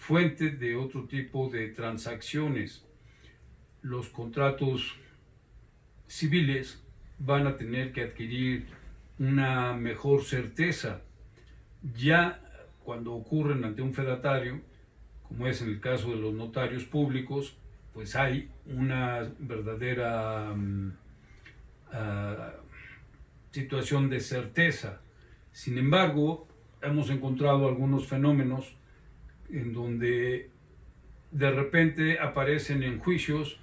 fuente de otro tipo de transacciones. Los contratos civiles van a tener que adquirir una mejor certeza. Ya cuando ocurren ante un fedatario, como es en el caso de los notarios públicos, pues hay una verdadera situación de certeza. Sin embargo, hemos encontrado algunos fenómenos en donde de repente aparecen en juicios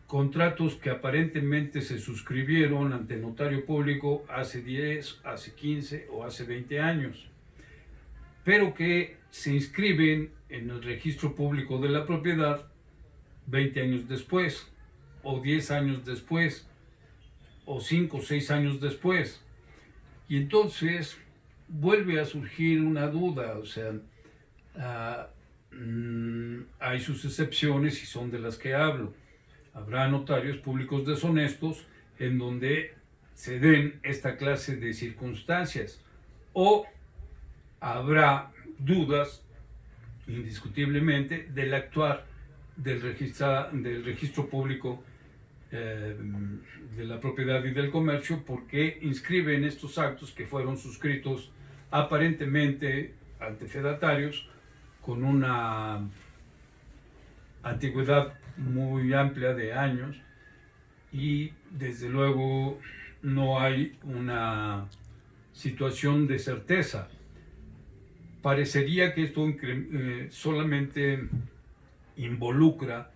contratos que aparentemente se suscribieron ante notario público hace 10, hace 15 o hace 20 años, pero que se inscriben en el registro público de la propiedad 20 años después, o 10 años después, o 5 o 6 años después. Y entonces vuelve a surgir una duda, o sea, hay sus excepciones y son de las que hablo. Habrá notarios públicos deshonestos en donde se den esta clase de circunstancias, o habrá dudas indiscutiblemente del actuar del registro público de la propiedad y del comercio, porque inscriben estos actos que fueron suscritos aparentemente ante fedatarios con una antigüedad muy amplia de años, y desde luego no hay una situación de certeza. Parecería que esto solamente involucra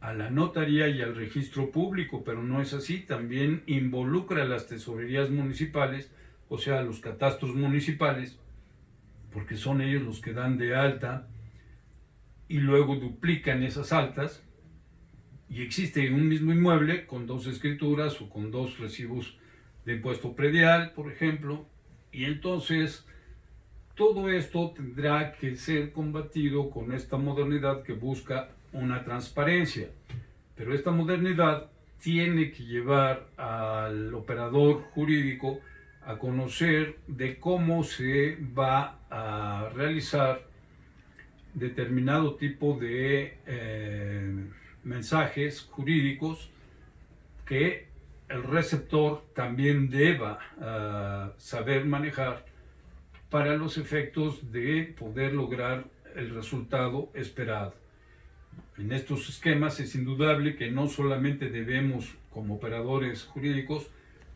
a la notaría y al registro público, pero no es así. También involucra a las tesorerías municipales, o sea, a los catastros municipales, porque son ellos los que dan de alta y luego duplican esas altas, y existe un mismo inmueble con dos escrituras o con dos recibos de impuesto predial, por ejemplo, y entonces todo esto tendrá que ser combatido con esta modernidad que busca una transparencia. Pero esta modernidad tiene que llevar al operador jurídico a conocer de cómo se va a realizar determinado tipo de mensajes jurídicos que el receptor también deba saber manejar para los efectos de poder lograr el resultado esperado. En estos esquemas es indudable que no solamente debemos, como operadores jurídicos,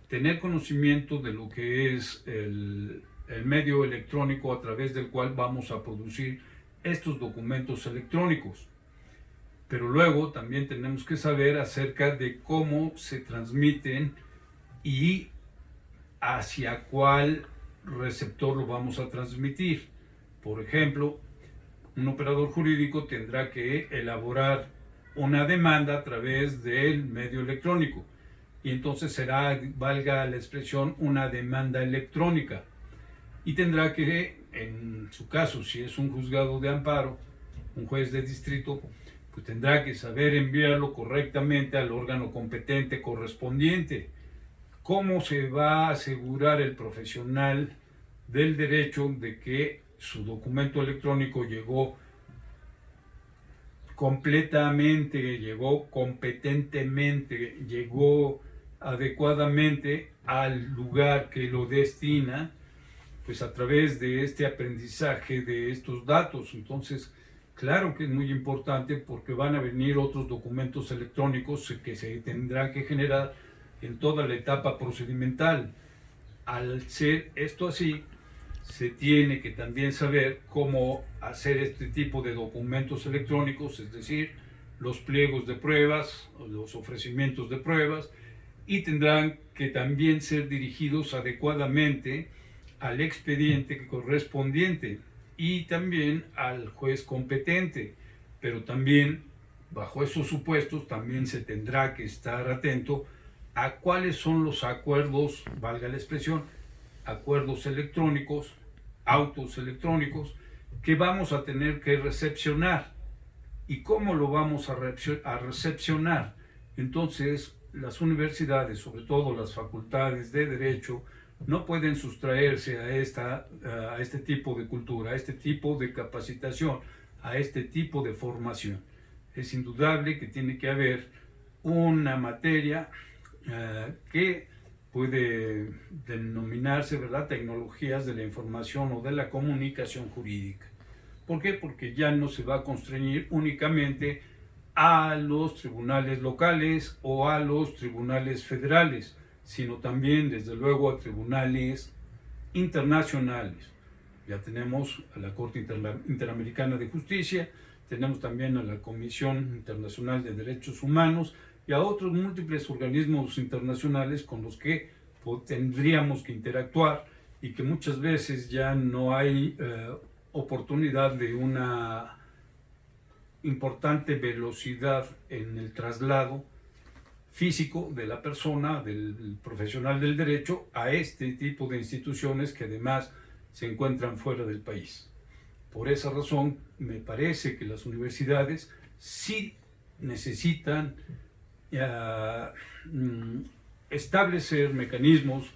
tener conocimiento de lo que es el medio electrónico a través del cual vamos a producir estos documentos electrónicos, pero luego también tenemos que saber acerca de cómo se transmiten y hacia cuál receptor lo vamos a transmitir. Por ejemplo, un operador jurídico tendrá que elaborar una demanda a través del medio electrónico, y entonces será, valga la expresión, una demanda electrónica, y tendrá que, en su caso, si es un juzgado de amparo, un juez de distrito, pues tendrá que saber enviarlo correctamente al órgano competente correspondiente. ¿Cómo se va a asegurar el profesional del derecho de que su documento electrónico llegó completamente, llegó competentemente, llegó adecuadamente al lugar que lo destina? Pues a través de este aprendizaje de estos datos. Entonces, claro que es muy importante, porque van a venir otros documentos electrónicos que se tendrán que generar en toda la etapa procedimental. Al ser esto así, se tiene que también saber cómo hacer este tipo de documentos electrónicos, es decir, los pliegos de pruebas, los ofrecimientos de pruebas, y tendrán que también ser dirigidos adecuadamente al expediente correspondiente y también al juez competente. Pero también, bajo esos supuestos, también se tendrá que estar atento a cuáles son los acuerdos, valga la expresión, acuerdos electrónicos, autos electrónicos, que vamos a tener que recepcionar y cómo lo vamos a recepcionar. Entonces, las universidades, sobre todo las facultades de Derecho, no pueden sustraerse a este tipo de cultura, a este tipo de capacitación, a este tipo de formación. Es indudable que tiene que haber una materia que puede denominarse, ¿verdad?, tecnologías de la información o de la comunicación jurídica. ¿Por qué? Porque ya no se va a constreñir únicamente a los tribunales locales o a los tribunales federales, sino también, desde luego, a tribunales internacionales. Ya tenemos a la Corte Interamericana de Justicia, tenemos también a la Comisión Internacional de Derechos Humanos y a otros múltiples organismos internacionales con los que tendríamos que interactuar y que muchas veces ya no hay oportunidad de una importante velocidad en el traslado físico de la persona, del profesional del derecho, a este tipo de instituciones que además se encuentran fuera del país. Por esa razón, me parece que las universidades sí necesitan establecer mecanismos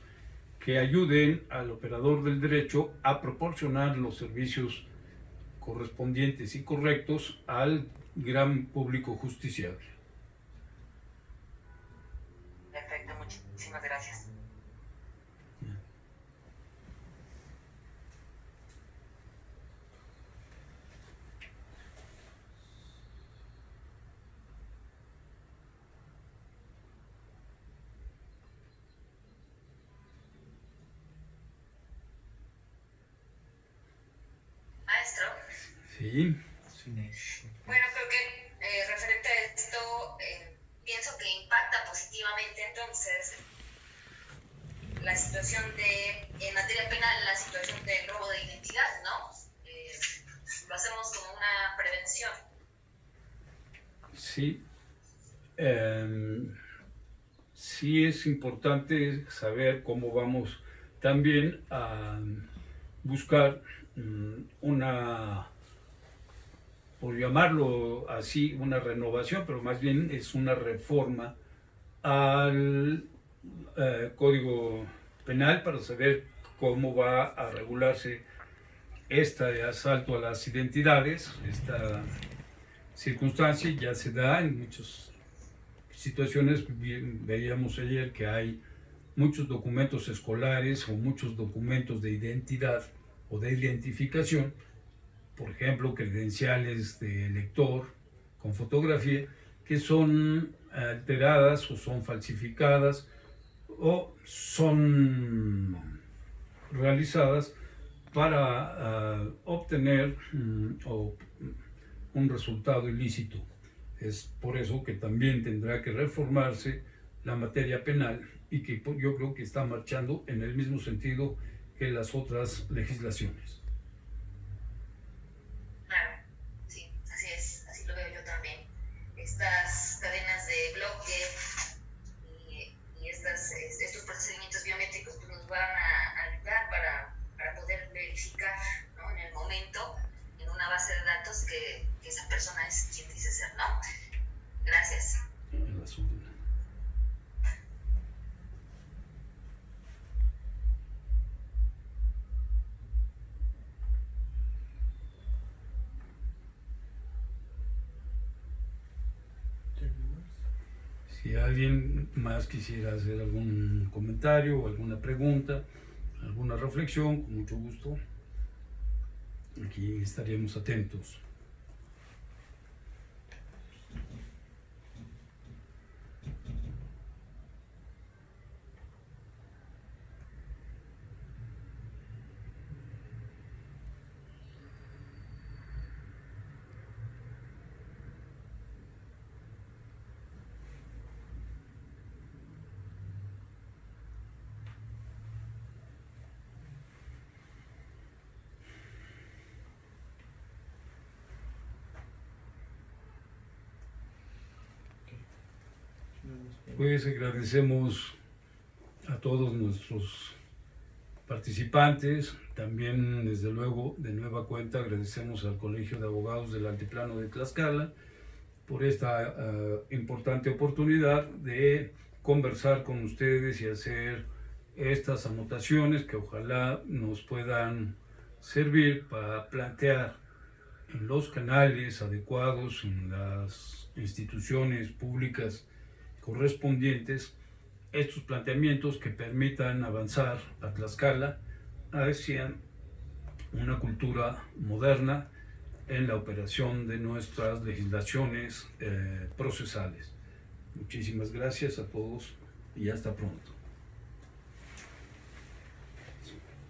que ayuden al operador del derecho a proporcionar los servicios correspondientes y correctos al gran público justiciable. Perfecto, muchísimas gracias. Maestro. Sí. Bueno, creo que referente a esto, pienso que impacta positivamente entonces la situación en materia penal, la situación del robo de identidad, ¿no? Lo hacemos como una prevención. Sí. Sí es importante saber cómo vamos también a buscar una, por llamarlo así, una renovación, pero más bien es una reforma al Código Penal para saber cómo va a regularse este asalto a las identidades. Esta circunstancia ya se da en muchas situaciones. Veíamos ayer que hay muchos documentos escolares o muchos documentos de identidad o de identificación, por ejemplo, credenciales de lector con fotografía, que son alteradas o son falsificadas o son realizadas para obtener un resultado ilícito. Es por eso que también tendrá que reformarse la materia penal y que yo creo que está marchando en el mismo sentido que las otras legislaciones. Claro, sí, así es, así lo veo yo también. Estas cadenas de bloque y estos procedimientos biométricos pues, nos van a ayudar para poder verificar, ¿no?, en el momento, en una base de datos, que esa persona es quien dice ser, ¿no? Gracias. Si alguien más quisiera hacer algún comentario o alguna pregunta, alguna reflexión, con mucho gusto, aquí estaríamos atentos. Pues agradecemos a todos nuestros participantes, también desde luego de nueva cuenta agradecemos al Colegio de Abogados del Altiplano de Tlaxcala por esta importante oportunidad de conversar con ustedes y hacer estas anotaciones que ojalá nos puedan servir para plantear en los canales adecuados, en las instituciones públicas correspondientes, estos planteamientos que permitan avanzar a Tlaxcala hacia una cultura moderna en la operación de nuestras legislaciones procesales. Muchísimas gracias a todos y hasta pronto.